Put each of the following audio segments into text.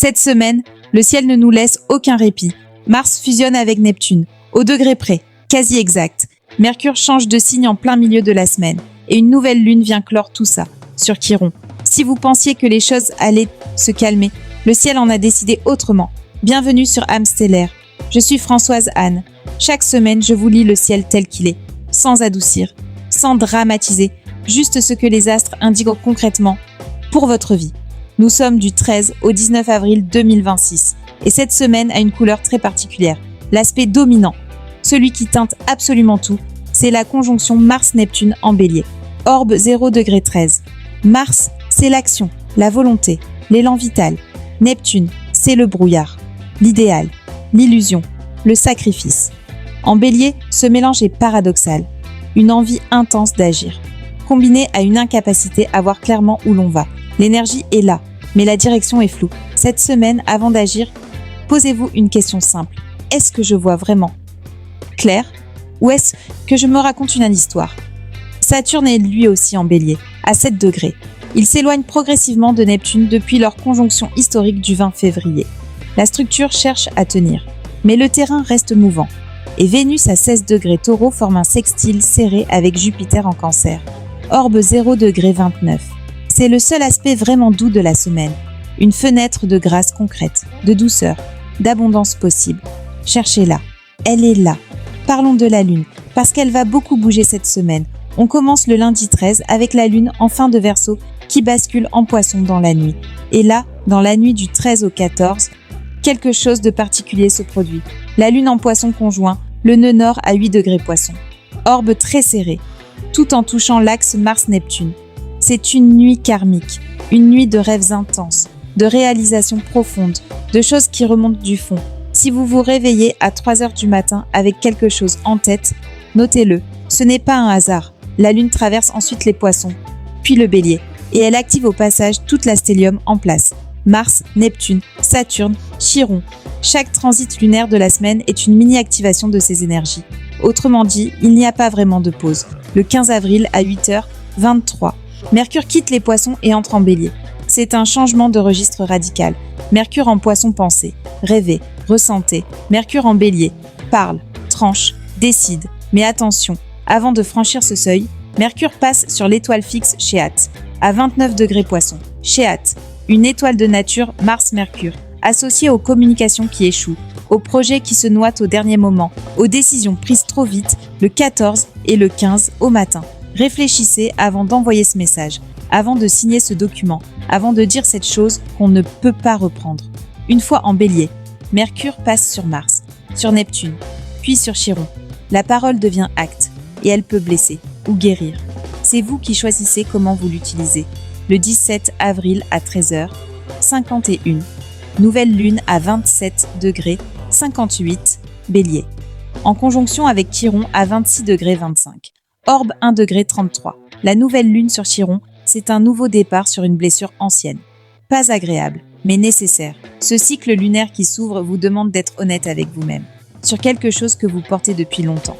Cette semaine, le ciel ne nous laisse aucun répit. Mars fusionne avec Neptune, au degré près, quasi exact. Mercure change de signe en plein milieu de la semaine. Et une nouvelle lune vient clore tout ça, sur Chiron. Si vous pensiez que les choses allaient se calmer, le ciel en a décidé autrement. Bienvenue sur âme stellaire. Je suis Françoise Anne. Chaque semaine, je vous lis le ciel tel qu'il est, sans adoucir, sans dramatiser, juste ce que les astres indiquent concrètement pour votre vie. Nous sommes du 13 au 19 avril 2026 et cette semaine a une couleur très particulière, l'aspect dominant. Celui qui teinte absolument tout, c'est la conjonction Mars-Neptune en Bélier. Orbe 0°13. Mars, c'est l'action, la volonté, l'élan vital. Neptune, c'est le brouillard, l'idéal, l'illusion, le sacrifice. En Bélier, ce mélange est paradoxal. Une envie intense d'agir, combinée à une incapacité à voir clairement où l'on va. L'énergie est là, mais la direction est floue. Cette semaine, avant d'agir, posez-vous une question simple. Est-ce que je vois vraiment clair ou est-ce que je me raconte une histoire ? Saturne est lui aussi en Bélier, à 7 degrés. Il s'éloigne progressivement de Neptune depuis leur conjonction historique du 20 février. La structure cherche à tenir, mais le terrain reste mouvant. Et Vénus à 16 degrés Taureau forme un sextile serré avec Jupiter en Cancer. Orbe 0°29. C'est le seul aspect vraiment doux de la semaine. Une fenêtre de grâce concrète, de douceur, d'abondance possible. Cherchez-la. Elle est là. Parlons de la Lune, parce qu'elle va beaucoup bouger cette semaine. On commence le lundi 13 avec la Lune en fin de Verseau qui bascule en Poisson dans la nuit. Et là, dans la nuit du 13 au 14, quelque chose de particulier se produit. La Lune en Poisson conjoint le nœud nord à 8 degrés Poisson. Orbe très serré, tout en touchant l'axe Mars-Neptune. C'est une nuit karmique, une nuit de rêves intenses, de réalisations profondes, de choses qui remontent du fond. Si vous vous réveillez à 3h du matin avec quelque chose en tête, notez-le, ce n'est pas un hasard. La Lune traverse ensuite les Poissons, puis le Bélier, et elle active au passage toute la stellium en place. Mars, Neptune, Saturne, Chiron. Chaque transit lunaire de la semaine est une mini-activation de ces énergies. Autrement dit, il n'y a pas vraiment de pause. Le 15 avril à 8h23, Mercure quitte les Poissons et entre en Bélier. C'est un changement de registre radical. Mercure en Poisson pensez, rêvez, ressentez. Mercure en Bélier parle, tranche, décide. Mais attention, avant de franchir ce seuil, Mercure passe sur l'étoile fixe Chéate, à 29 degrés Poisson. Chéate, une étoile de nature Mars-Mercure, associée aux communications qui échouent, aux projets qui se noient au dernier moment, aux décisions prises trop vite, le 14 et le 15 au matin. Réfléchissez avant d'envoyer ce message, avant de signer ce document, avant de dire cette chose qu'on ne peut pas reprendre. Une fois en Bélier, Mercure passe sur Mars, sur Neptune, puis sur Chiron. La parole devient acte, et elle peut blesser ou guérir. C'est vous qui choisissez comment vous l'utilisez. Le 17 avril à 13h51, nouvelle lune à 27 degrés 58, Bélier, en conjonction avec Chiron à 26 degrés 25. Orbe 1 degré 33. La nouvelle lune sur Chiron, c'est un nouveau départ sur une blessure ancienne. Pas agréable, mais nécessaire. Ce cycle lunaire qui s'ouvre vous demande d'être honnête avec vous-même, sur quelque chose que vous portez depuis longtemps.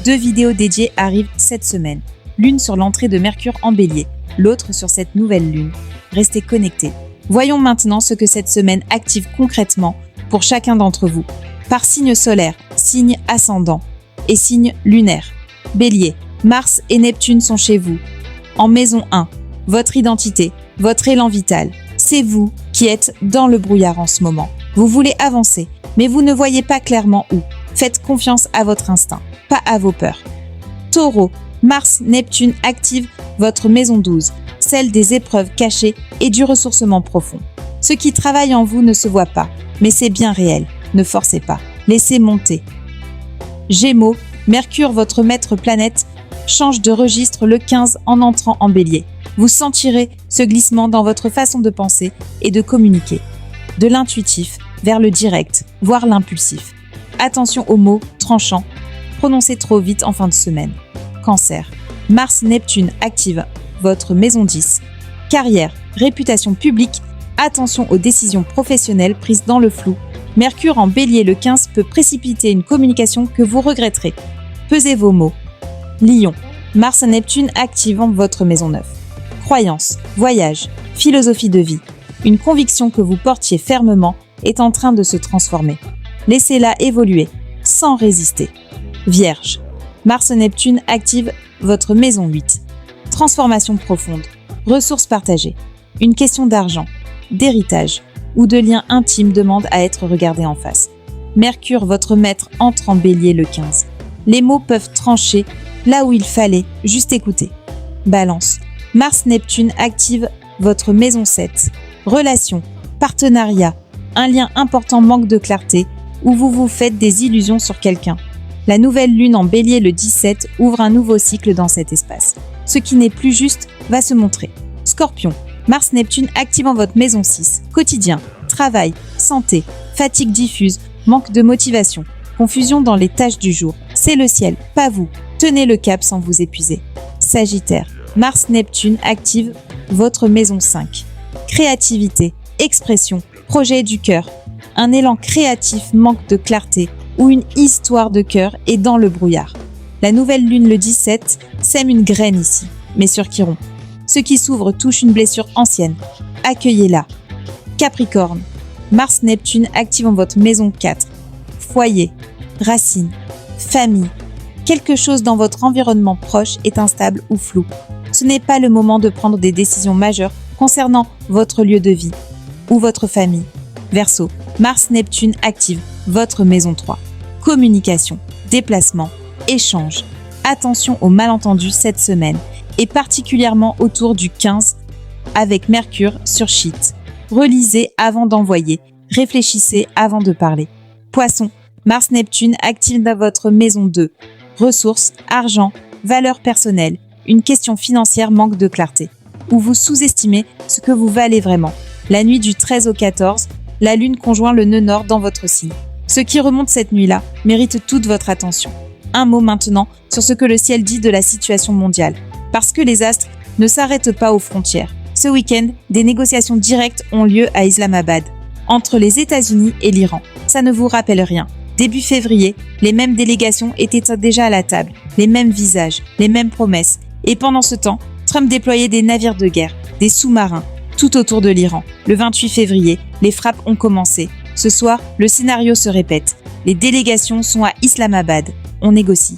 2 vidéos dédiées arrivent cette semaine. L'une sur l'entrée de Mercure en Bélier, l'autre sur cette nouvelle lune. Restez connectés. Voyons maintenant ce que cette semaine active concrètement pour chacun d'entre vous. Par signe solaire, signe ascendant et signe lunaire. Bélier, Mars et Neptune sont chez vous. En maison 1, votre identité, votre élan vital. C'est vous qui êtes dans le brouillard en ce moment. Vous voulez avancer, mais vous ne voyez pas clairement où. Faites confiance à votre instinct, pas à vos peurs. Taureau, Mars, Neptune active votre maison 12, celle des épreuves cachées et du ressourcement profond. Ce qui travaille en vous ne se voit pas, mais c'est bien réel. Ne forcez pas, laissez monter. Gémeaux, Mercure, votre maître planète, change de registre le 15 en entrant en Bélier. Vous sentirez ce glissement dans votre façon de penser et de communiquer. De l'intuitif vers le direct, voire l'impulsif. Attention aux mots tranchants, prononcés trop vite en fin de semaine. Cancer, Mars-Neptune active votre maison 10. Carrière, réputation publique, attention aux décisions professionnelles prises dans le flou. Mercure en Bélier le 15 peut précipiter une communication que vous regretterez. Pesez vos mots. Lion, Mars-Neptune activant votre maison 9. Croyances, voyages, philosophie de vie. Une conviction que vous portiez fermement est en train de se transformer. Laissez-la évoluer, sans résister. Vierge. Mars-Neptune active votre maison 8. Transformation profonde, ressources partagées. Une question d'argent, d'héritage ou de lien intime demande à être regardée en face. Mercure, votre maître, entre en Bélier le 15. Les mots peuvent trancher là où il fallait juste écouter. Balance. Mars-Neptune active votre maison 7. Relations, partenariat, un lien important manque de clarté ou vous vous faites des illusions sur quelqu'un. La nouvelle lune en Bélier le 17 ouvre un nouveau cycle dans cet espace. Ce qui n'est plus juste va se montrer. Scorpion. Mars-Neptune activant votre maison 6. Quotidien, travail, santé, fatigue diffuse, manque de motivation, confusion dans les tâches du jour. C'est le ciel, pas vous. Tenez le cap sans vous épuiser. Sagittaire. Mars-Neptune active votre maison 5. Créativité, expression, projet du cœur. Un élan créatif manque de clarté ou une histoire de cœur est dans le brouillard. La nouvelle lune le 17 sème une graine ici, mais sur Chiron. Ce qui s'ouvre touche une blessure ancienne. Accueillez-la. Capricorne. Mars-Neptune activant votre maison 4. Foyer, racines, famille. Quelque chose dans votre environnement proche est instable ou flou. Ce n'est pas le moment de prendre des décisions majeures concernant votre lieu de vie ou votre famille. Verseau. Mars-Neptune active votre maison 3. Communication, déplacement, échange. Attention aux malentendus cette semaine et particulièrement autour du 15 avec Mercure sur Sheet. Relisez avant d'envoyer, réfléchissez avant de parler. Poisson, Mars-Neptune active dans votre maison 2. Ressources, argent, valeurs personnelles. Une question financière manque de clarté. Ou vous sous-estimez ce que vous valez vraiment. La nuit du 13 au 14, la lune conjoint le nœud nord dans votre signe. Ce qui remonte cette nuit-là mérite toute votre attention. Un mot maintenant sur ce que le ciel dit de la situation mondiale. Parce que les astres ne s'arrêtent pas aux frontières. Ce week-end, des négociations directes ont lieu à Islamabad, entre les États-Unis et l'Iran. Ça ne vous rappelle rien. Début février, les mêmes délégations étaient déjà à la table, les mêmes visages, les mêmes promesses. Et pendant ce temps, Trump déployait des navires de guerre, des sous-marins, tout autour de l'Iran. Le 28 février, les frappes ont commencé. Ce soir, le scénario se répète. Les délégations sont à Islamabad. On négocie.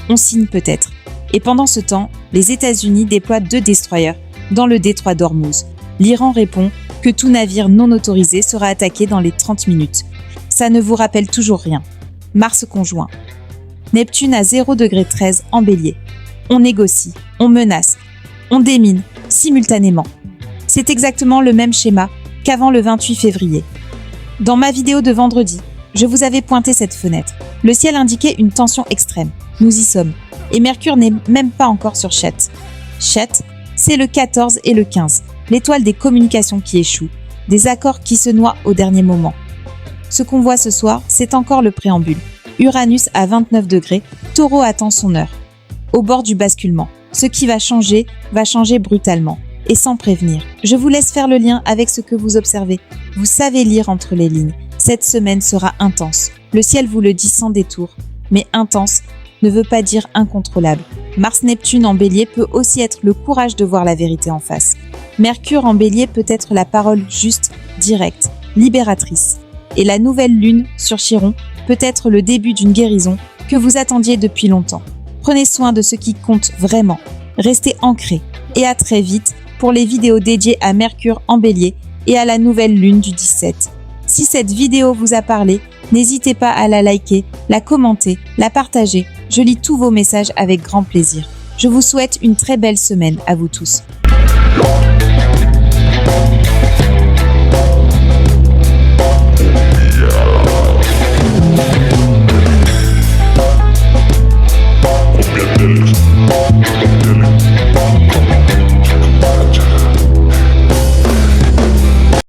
On signe peut-être. Et pendant ce temps, les États-Unis déploient 2 destroyers dans le détroit d'Ormuz. L'Iran répond que tout navire non autorisé sera attaqué dans les 30 minutes. Ça ne vous rappelle toujours rien. Mars conjoint. Neptune à 0°13 en Bélier. On négocie, on menace, on démine simultanément. C'est exactement le même schéma qu'avant le 28 février. Dans ma vidéo de vendredi, je vous avais pointé cette fenêtre. Le ciel indiquait une tension extrême. Nous y sommes. Et Mercure n'est même pas encore sur Chet. Chet, c'est le 14 et le 15. L'étoile des communications qui échoue. Des accords qui se noient au dernier moment. Ce qu'on voit ce soir, c'est encore le préambule. Uranus à 29 degrés, Taureau attend son heure. Au bord du basculement. Ce qui va changer brutalement. Et sans prévenir. Je vous laisse faire le lien avec ce que vous observez. Vous savez lire entre les lignes. Cette semaine sera intense. Le ciel vous le dit sans détour. Mais intense ne veut pas dire incontrôlable. Mars-Neptune en Bélier peut aussi être le courage de voir la vérité en face. Mercure en Bélier peut être la parole juste, directe, libératrice. Et la nouvelle lune sur Chiron peut être le début d'une guérison que vous attendiez depuis longtemps. Prenez soin de ce qui compte vraiment. Restez ancrés. Et à très vite pour les vidéos dédiées à Mercure en Bélier et à la nouvelle lune du 17. Si cette vidéo vous a parlé, n'hésitez pas à la liker, la commenter, la partager. Je lis tous vos messages avec grand plaisir. Je vous souhaite une très belle semaine à vous tous.